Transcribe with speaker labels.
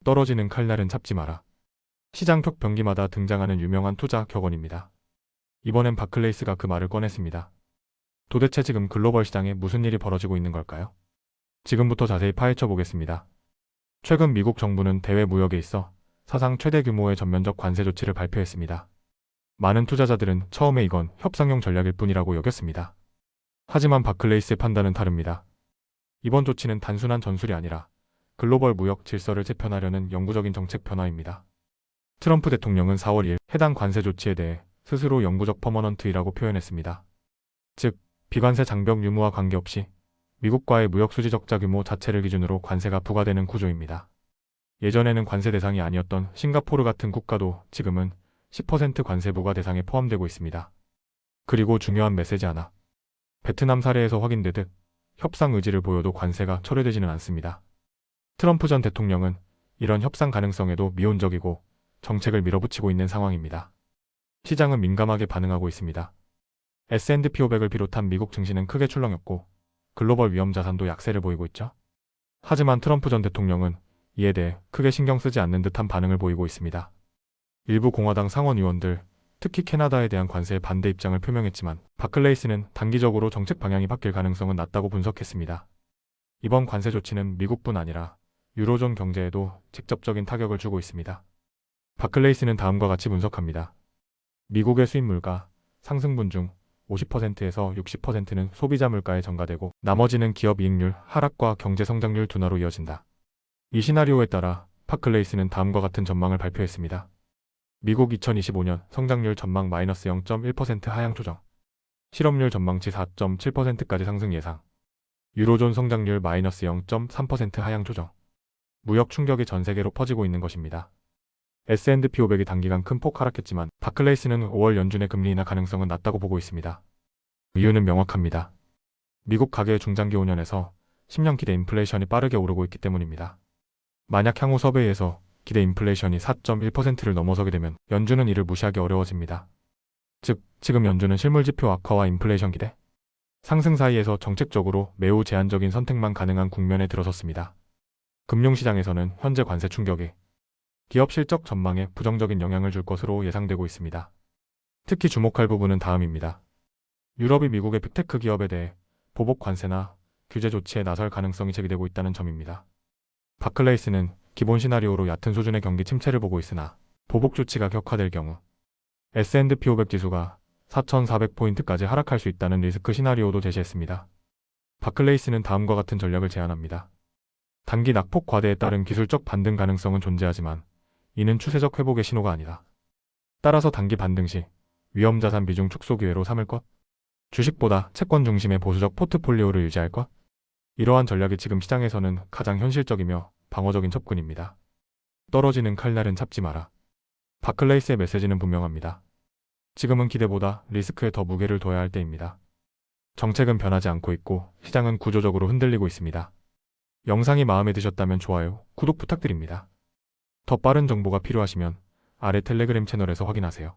Speaker 1: 떨어지는 칼날은 잡지 마라. 시장 격변기마다 등장하는 유명한 투자 격언입니다. 이번엔 바클레이스가 그 말을 꺼냈습니다. 도대체 지금 글로벌 시장에 무슨 일이 벌어지고 있는 걸까요? 지금부터 자세히 파헤쳐 보겠습니다. 최근 미국 정부는 대외 무역에 있어 사상 최대 규모의 전면적 관세 조치를 발표했습니다. 많은 투자자들은 처음에 이건 협상용 전략일 뿐이라고 여겼습니다. 하지만 바클레이스의 판단은 다릅니다. 이번 조치는 단순한 전술이 아니라 글로벌 무역 질서를 재편하려는 영구적인 정책 변화입니다. 트럼프 대통령은 4월 1일 해당 관세 조치에 대해 스스로 영구적 퍼머넌트이라고 표현했습니다. 즉, 비관세 장벽 유무와 관계없이 미국과의 무역 수지 적자 규모 자체를 기준으로 관세가 부과되는 구조입니다. 예전에는 관세 대상이 아니었던 싱가포르 같은 국가도 지금은 10% 관세 부과 대상에 포함되고 있습니다. 그리고 중요한 메시지 하나. 베트남 사례에서 확인되듯 협상 의지를 보여도 관세가 철회되지는 않습니다. 트럼프 전 대통령은 이런 협상 가능성에도 미온적이고 정책을 밀어붙이고 있는 상황입니다. 시장은 민감하게 반응하고 있습니다. S&P 500을 비롯한 미국 증시는 크게 출렁였고 글로벌 위험 자산도 약세를 보이고 있죠. 하지만 트럼프 전 대통령은 이에 대해 크게 신경 쓰지 않는 듯한 반응을 보이고 있습니다. 일부 공화당 상원 의원들, 특히 캐나다에 대한 관세에 반대 입장을 표명했지만 바클레이스는 단기적으로 정책 방향이 바뀔 가능성은 낮다고 분석했습니다. 이번 관세 조치는 미국뿐 아니라 유로존 경제에도 직접적인 타격을 주고 있습니다. 바클레이스는 다음과 같이 분석합니다. 미국의 수입 물가 상승분 중 50%에서 60%는 소비자 물가에 전가되고 나머지는 기업 이익률 하락과 경제 성장률 둔화로 이어진다. 이 시나리오에 따라 바클레이스는 다음과 같은 전망을 발표했습니다. 미국 2025년 성장률 전망 마이너스 0.1% 하향 조정. 실업률 전망치 4.7%까지 상승 예상. 유로존 성장률 마이너스 0.3% 하향 조정. 무역 충격이 전 세계로 퍼지고 있는 것입니다. S&P 500이 단기간 큰 폭 하락했지만 바클레이스는 5월 연준의 금리 인하 가능성은 낮다고 보고 있습니다. 이유는 명확합니다. 미국 가계의 중장기 5년에서 10년 기대 인플레이션이 빠르게 오르고 있기 때문입니다. 만약 향후 섭외에서 기대 인플레이션이 4.1%를 넘어서게 되면 연준은 이를 무시하기 어려워집니다. 즉, 지금 연준은 실물지표 악화와 인플레이션 기대 상승 사이에서 정책적으로 매우 제한적인 선택만 가능한 국면에 들어섰습니다. 금융시장에서는 현재 관세 충격이 기업 실적 전망에 부정적인 영향을 줄 것으로 예상되고 있습니다. 특히 주목할 부분은 다음입니다. 유럽이 미국의 빅테크 기업에 대해 보복 관세나 규제 조치에 나설 가능성이 제기되고 있다는 점입니다. 바클레이스는 기본 시나리오로 얕은 수준의 경기 침체를 보고 있으나 보복 조치가 격화될 경우 S&P 500 지수가 4,400포인트까지 하락할 수 있다는 리스크 시나리오도 제시했습니다. 바클레이스는 다음과 같은 전략을 제안합니다. 단기 낙폭 과대에 따른 기술적 반등 가능성은 존재하지만 이는 추세적 회복의 신호가 아니다. 따라서 단기 반등 시 위험자산 비중 축소 기회로 삼을 것, 주식보다 채권 중심의 보수적 포트폴리오를 유지할 것, 이러한 전략이 지금 시장에서는 가장 현실적이며 방어적인 접근입니다. 떨어지는 칼날은 잡지 마라. 바클레이스의 메시지는 분명합니다. 지금은 기대보다 리스크에 더 무게를 둬야 할 때입니다. 정책은 변하지 않고 있고 시장은 구조적으로 흔들리고 있습니다. 영상이 마음에 드셨다면 좋아요, 구독 부탁드립니다. 더 빠른 정보가 필요하시면 아래 텔레그램 채널에서 확인하세요.